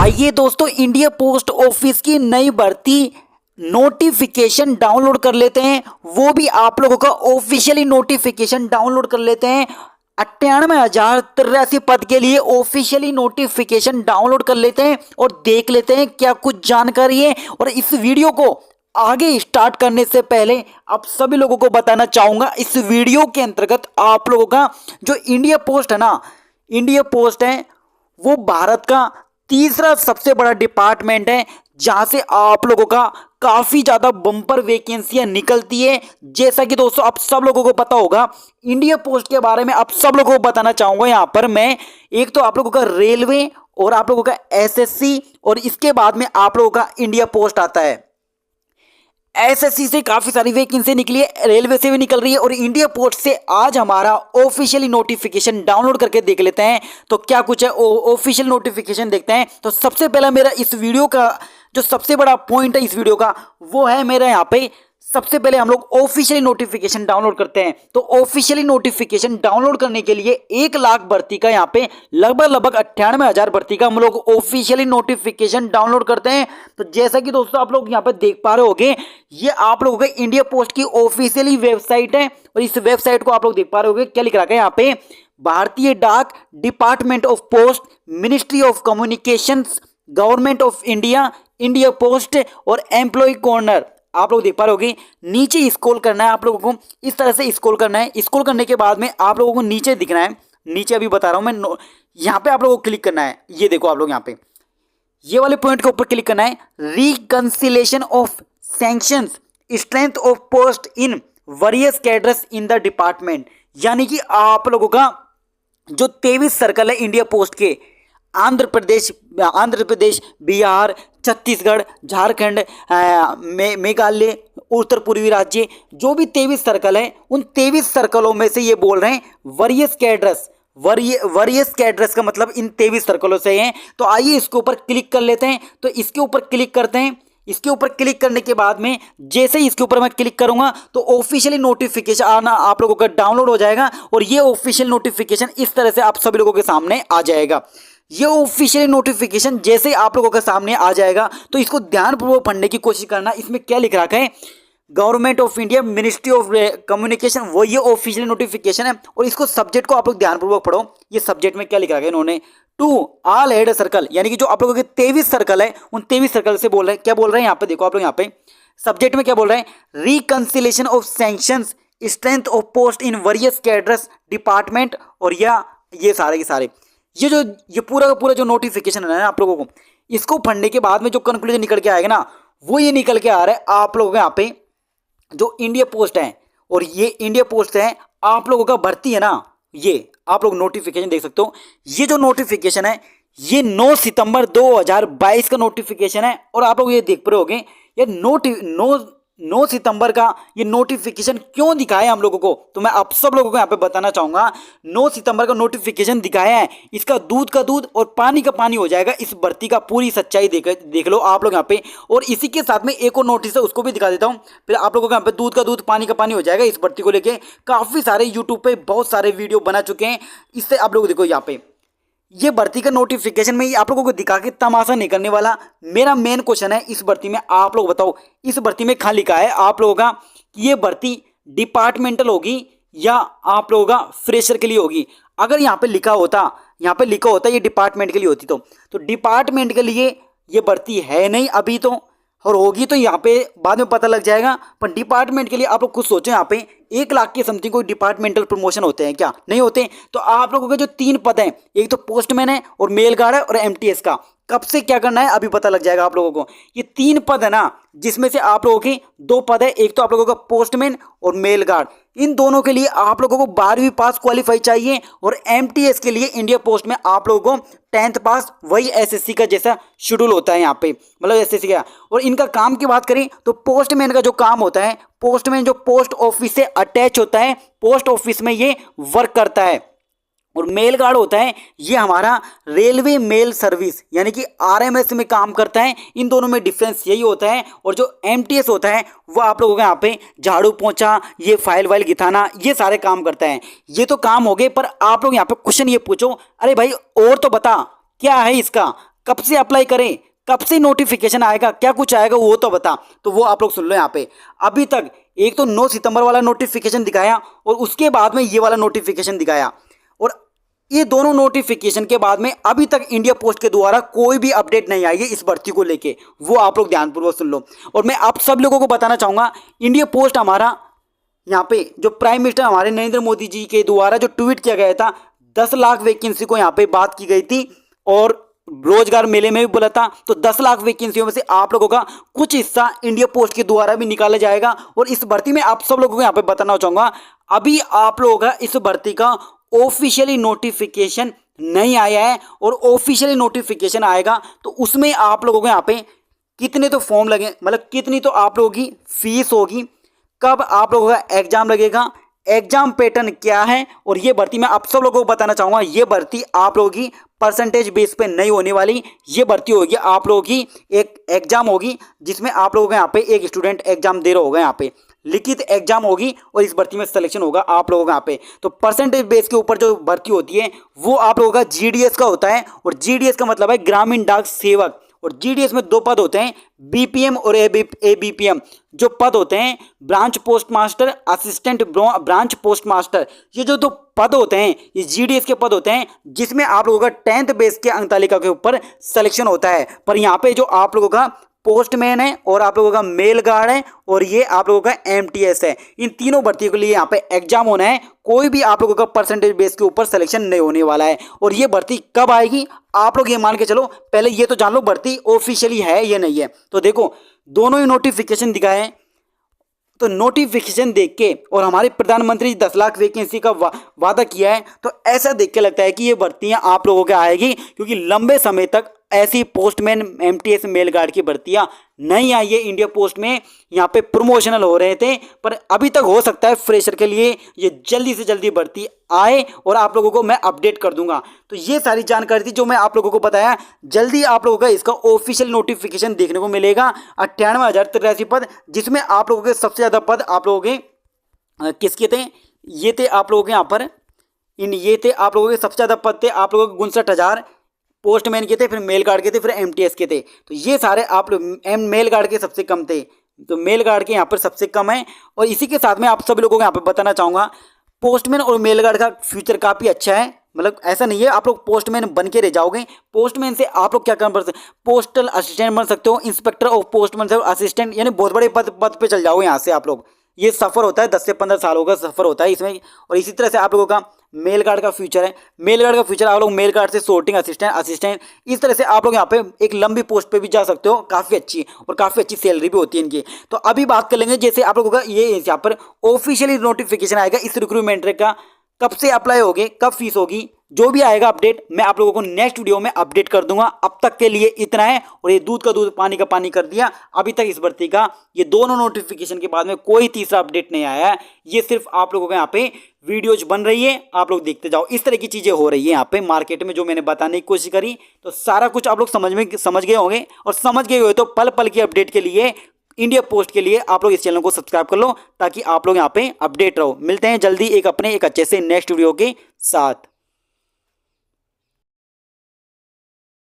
आइए दोस्तों, India post office की नई भर्ती नोटिफिकेशन डाउनलोड कर लेते हैं। वो भी आप लोगों का ऑफिशियली नोटिफिकेशन डाउनलोड कर लेते हैं। 98,083 पद के लिए ऑफिशियली नोटिफिकेशन डाउनलोड कर लेते हैं और देख लेते हैं क्या कुछ जानकारी है। और इस वीडियो को आगे स्टार्ट करने से पहले आप सभी लोगों को बताना चाहूंगा, इस वीडियो के अंतर्गत आप लोगों का जो इंडिया पोस्ट है ना, इंडिया पोस्ट है वो भारत का तीसरा सबसे बड़ा डिपार्टमेंट है जहां से आप लोगों का काफी ज्यादा बम्पर वैकेंसियां निकलती है। जैसा कि दोस्तों आप सब लोगों को पता होगा, इंडिया पोस्ट के बारे में आप सब लोगों को बताना चाहूंगा यहां पर मैं। एक तो आप लोगों का रेलवे और आप लोगों का एसएससी और इसके बाद में आप लोगों का इंडिया पोस्ट आता है। एसएससी से काफी सारी वैकेंसी निकली है, रेलवे से भी निकल रही है और इंडिया पोस्ट से आज हमारा ऑफिशियली नोटिफिकेशन डाउनलोड करके देख लेते हैं तो क्या कुछ है। ऑफिशियल नोटिफिकेशन देखते हैं तो सबसे पहला मेरा इस वीडियो का जो सबसे बड़ा पॉइंट है इस वीडियो का वो है मेरा यहाँ पे। सबसे पहले हम लोग ऑफिशियली नोटिफिकेशन डाउनलोड करते हैं। तो ऑफिशियली नोटिफिकेशन डाउनलोड करने के लिए 1 लाख भर्ती का यहाँ पे लगभग 98,000 भर्ती का हम लोग ऑफिशियली नोटिफिकेशन डाउनलोड करते हैं। तो जैसा कि दोस्तों आप लोग यहाँ पे देख पा रहे होगे, ये आप लोगों के इंडिया पोस्ट की ऑफिशियली वेबसाइट है और इस वेबसाइट को आप लोग देख पा रहे होगे क्या लिख रखा है यहाँ पे। भारतीय डाक, department of post, ministry of communications, government of India, India post और एम्प्लॉय कॉर्नर। आप लोग देख पा रहे होगे, नीचे स्क्रॉल करना है आप लोगों को, इस तरह से स्क्रॉल करना है। स्क्रॉल करने के बाद में आप लोगों को नीचे दिखना है, नीचे अभी बता रहा हूं मैं, यहाँ पे आप लोगों को क्लिक करना है। ये देखो आप लोग यहाँ पे ये वाले पॉइंट के ऊपर क्लिक करना है, reconciliation of sanctions, strength of post in various cadres in the department. यानी कि आप लोगों का जो 23 सर्कल है इंडिया पोस्ट के, आंध्र प्रदेश, बिहार, छत्तीसगढ़, झारखंड, मेघालय, उत्तर पूर्वी राज्य, जो भी 23 सर्कल है उन 23 सर्कलों में से ये बोल रहे हैं वरियस कैडर्स का मतलब इन 23 सर्कलों से हैं। तो आइए इसके ऊपर क्लिक कर लेते हैं। तो इसके ऊपर क्लिक करते हैं। इसके ऊपर क्लिक करने के बाद में जैसे ही इसके ऊपर मैं क्लिक करूंगा तो ऑफिशियली नोटिफिकेशन आना आप लोगों का डाउनलोड हो जाएगा और ये ऑफिशियल नोटिफिकेशन इस तरह से आप सभी लोगों के सामने आ जाएगा। ये ऑफिशियल नोटिफिकेशन जैसे ही आप लोगों के सामने आ जाएगा तो इसको ध्यानपूर्वक पढ़ने की कोशिश करना। इसमें क्या लिख रखा है, government of India, ministry of communication, वो ये ऑफिशियल नोटिफिकेशन है। और इसको सब्जेक्ट को आप लोग ध्यानपूर्वक पढ़ो। ये सब्जेक्ट में क्या लिख रखा है इन्होंने, टू ऑल हेड सर्कल, यानी कि जो आप लोगों के 23 सर्कल है उन 23 सर्कल से बोल रहे हैं। क्या बोल रहे हैं यहाँ पे, देखो आप लोग यहाँ पे सब्जेक्ट में क्या बोल रहे हैं, reconciliation of sanctions, strength of post in various cadres department. और या ये सारे के सारे ये पूरा का पूरा जो नोटिफिकेशन है ना आप लोगों को, इसको पढ़ने के बाद में जो कंक्लूजन निकल के आएगा ना, वो ये निकल के आ रहा है आप लोगों के यहाँ पे जो इंडिया पोस्ट है। और ये इंडिया पोस्ट है आप लोगों का भर्ती है ना, ये आप लोग नोटिफिकेशन देख सकते हो। ये जो नोटिफिकेशन है ये 9 सितंबर 2022 का नोटिफिकेशन है। और आप लोग ये देख पा रहे होगे, ये 9 सितंबर का ये नोटिफिकेशन क्यों दिखाया हम लोगों को, तो मैं आप सब लोगों को यहाँ पे बताना चाहूंगा। 9 सितंबर का नोटिफिकेशन दिखाया है, इसका दूध का दूध और पानी का पानी हो जाएगा। इस भर्ती का पूरी सच्चाई देख लो आप लोग यहाँ पे। और इसी के साथ में एक और नोटिस है उसको भी दिखा देता हूँ, फिर आप लोगों को यहाँ पे दूध का दूध पानी का पानी हो जाएगा। इस भर्ती को लेके काफी सारे यूट्यूब पे बहुत सारे वीडियो बना चुके हैं। इससे आप लोग देखो यहाँ पे ये भर्ती का नोटिफिकेशन में आप लोगों को दिखा के तमाशा नहीं करने वाला। मेरा मेन क्वेश्चन है इस भर्ती में, आप लोग बताओ इस भर्ती में कहाँ लिखा है आप लोगों का कि ये भर्ती डिपार्टमेंटल होगी या आप लोगों का फ्रेशर के लिए होगी। अगर यहाँ पे लिखा होता ये डिपार्टमेंट के लिए होती तो डिपार्टमेंट के लिए ये भर्ती है नहीं अभी तो, और होगी तो यहाँ पे बाद में पता लग जाएगा। पर डिपार्टमेंट के लिए आप लोग खुद सोचो, यहाँ पे 1 लाख के समथिंग कोई डिपार्टमेंटल प्रमोशन होते हैं क्या, नहीं होते। तो आप लोगों के जो 3 पद हैं, एक तो पोस्टमैन है और मेल गार्ड है और एमटीएस का, कब से क्या करना है अभी पता लग जाएगा आप लोगों को। ये 3 पद है ना, जिसमें से आप लोगों के 2 पद है, एक तो आप लोगों का पोस्टमैन और मेल गार्ड। इन दोनों के लिए आप लोगों को 12वीं पास क्वालिफाई चाहिए और एमटीएस के लिए इंडिया पोस्ट में आप लोगों को 10th पास, वही एसएससी का जैसा शेड्यूल होता है यहाँ पे, मतलब एसएससी का। और इनका काम की बात करें तो पोस्टमैन का जो काम होता है, पोस्टमैन जो पोस्ट ऑफिस से अटैच होता है, पोस्ट ऑफिस में ये वर्क करता है। और मेल गार्ड होता है ये हमारा रेलवे मेल सर्विस यानी कि आरएमएस में काम करता है। इन दोनों में डिफरेंस यही होता है। और जो एमटीएस होता है वो आप लोगों का यहाँ पे झाड़ू पोंछा, ये फाइल वाइल गिथाना, ये सारे काम करता है। ये तो काम हो गए, पर आप लोग यहाँ पे क्वेश्चन ये पूछो, अरे भाई और तो बता क्या है इसका, कब से अप्लाई करें, कब से नोटिफिकेशन आएगा, क्या कुछ आएगा वो तो बता। तो वो आप लोग सुन लो यहाँ पे। अभी तक एक तो 9 सितंबर वाला नोटिफिकेशन दिखाया और उसके बाद में ये वाला नोटिफिकेशन दिखाया, और ये दोनों नोटिफिकेशन के बाद में अभी तक इंडिया पोस्ट के द्वारा कोई भी अपडेट नहीं आई है इस भर्ती को लेके। वो आप लोग ध्यानपूर्वक सुन लो। और मैं आप सब लोगों को बताना चाहूँगा, इंडिया पोस्ट हमारा यहाँ पे जो प्राइम मिनिस्टर हमारे नरेंद्र मोदी जी के द्वारा जो ट्वीट किया गया था, 10 लाख वैकेंसी को यहाँ पे बात की गई थी और रोजगार मेले में भी बोला था। तो 10 लाख वैकेंसियों में से आप लोगों का कुछ हिस्सा इंडिया पोस्ट के द्वारा भी निकाला जाएगा। और इस भर्ती में आप सब लोगों को यहाँ पे बताना चाहूँगा, अभी आप लोगों का इस भर्ती का ऑफिशियली नोटिफिकेशन नहीं आया है, और ऑफिशियली नोटिफिकेशन आएगा तो उसमें आप लोगों को यहाँ पे कितने तो फॉर्म लगे, मतलब कितनी तो आप लोगों की फीस होगी, कब आप लोगों का एग्जाम लगेगा, एग्जाम पैटर्न क्या है। और ये भर्ती मैं आप सब लोगों को बताना चाहूँगा, ये भर्ती आप लोगों की परसेंटेज बेस पे नहीं होने वाली। ये भर्ती होगी आप लोगों की एक एग्जाम होगी जिसमें आप लोगों को यहाँ पे एक स्टूडेंट एग्जाम दे रहा होगा, यहाँ पे लिखित एग्जाम होगी और इस भर्ती में सिलेक्शन होगा आप लोगों का यहाँ पे। तो परसेंटेज बेस के ऊपर जो भर्ती होती है वो आप लोगों का जीडीएस का होता है, और जीडीएस का मतलब है ग्रामीण डाक सेवक। और जीडीएस में 2 पद होते हैं, बीपीएम और एबीपीएम। जो पद होते हैं branch post master, assistant branch post master, ये जो 2 पद होते हैं ये जीडीएस के पद होते हैं जिसमें आप लोगों का 10th बेस के अंक तालिका के ऊपर सिलेक्शन होता है। पर यहाँ पे जो आप लोगों का पोस्टमैन है और आप लोगों का मेल गार्ड है और ये आप लोगों का एमटीएस है, इन तीनों भर्तियों के लिए यहाँ पे एग्जाम होना है। कोई भी आप लोगों का परसेंटेज बेस के ऊपर सिलेक्शन नहीं होने वाला है। और ये भर्ती कब आएगी आप लोग ये मान के चलो, पहले ये तो जान लो भर्ती ऑफिशियली है या नहीं है। तो देखो दोनों ही नोटिफिकेशन दिखाए हैं, तो नोटिफिकेशन देख के और हमारे प्रधानमंत्री 10 लाख वैकेंसी का वादा किया है, तो ऐसा देख के लगता है कि ये भर्तियां आप लोगों के आएगी, क्योंकि लंबे समय तक ऐसी पोस्टमैन एमटीएस मेल गार्ड की भर्तियां नहीं आई है इंडिया पोस्ट में। यहाँ पे प्रमोशनल हो रहे थे, पर अभी तक हो सकता है फ्रेशर के लिए ये जल्दी से जल्दी भर्ती आए और आप लोगों को मैं अपडेट कर दूंगा। तो ये सारी जानकारी थी जो मैं आप लोगों को बताया। जल्दी आप लोगों का इसका ऑफिशियल नोटिफिकेशन देखने को मिलेगा। 98,083 पद, जिसमें आप लोगों के सबसे ज़्यादा पद आप लोगों के किसके थे, ये थे आप लोगों के यहाँ पर ये थे आप लोगों के सबसे ज़्यादा पद थे आप लोगों के 59,000 पोस्टमैन के थे, फिर मेल गार्ड के थे, फिर एमटीएस के थे। तो ये सारे आप लोग मेल गार्ड के सबसे कम थे, तो मेल गार्ड के यहाँ पर सबसे कम है। और इसी के साथ में आप सभी लोगों को यहाँ पर बताना चाहूँगा, पोस्टमैन और मेल गार्ड का फ्यूचर काफ़ी अच्छा है। मतलब ऐसा नहीं है आप लोग पोस्टमैन बन के रह जाओगे, पोस्टमैन से आप लोग क्या काम कर सकते, पोस्टल असिस्टेंट बन सकते हो, इंस्पेक्टर ऑफ पोस्टमैन से असिस्टेंट, यानी बहुत बड़े पद पे चल जाओगे यहाँ से आप लोग। ये सफ़र होता है 10 से 15 सालों का सफ़र होता है इसमें। और इसी तरह से आप लोगों का मेल गार्ड का फ्यूचर है, मेल गार्ड का फ्यूचर आप लोग मेल गार्ड से सोर्टिंग असिस्टेंट इस तरह से आप लोग यहाँ पे एक लंबी पोस्ट पे भी जा सकते हो, काफ़ी अच्छी और काफ़ी अच्छी सैलरी भी होती है इनकी। तो अभी बात कर लेंगे जैसे आप लोगों का ये यहाँ पर ऑफिशियली नोटिफिकेशन आएगा इस रिक्रूटमेंट का, कब से अप्लाई होगे, कब फीस होगी, जो भी आएगा अपडेट मैं आप लोगों को नेक्स्ट वीडियो में अपडेट कर दूंगा। अब तक के लिए इतना है। और ये दूध का दूध पानी का पानी कर दिया अभी तक इस भर्ती का, ये दोनों नोटिफिकेशन के बाद में कोई तीसरा अपडेट नहीं आया है। ये सिर्फ आप लोगों के यहाँ पे वीडियोज बन रही है, आप लोग देखते जाओ। इस तरह की चीज़ें हो रही है यहाँ पे मार्केट में, जो मैंने बताने की कोशिश करी। तो सारा कुछ आप लोग समझ गए होंगे, और समझ गए हुए तो पल पल की अपडेट के लिए इंडिया पोस्ट के लिए आप लोग इस चैनल को सब्सक्राइब कर लो, ताकि आप लोग यहाँ पे अपडेट रहो। मिलते हैं जल्दी एक अच्छे से नेक्स्ट वीडियो के साथ।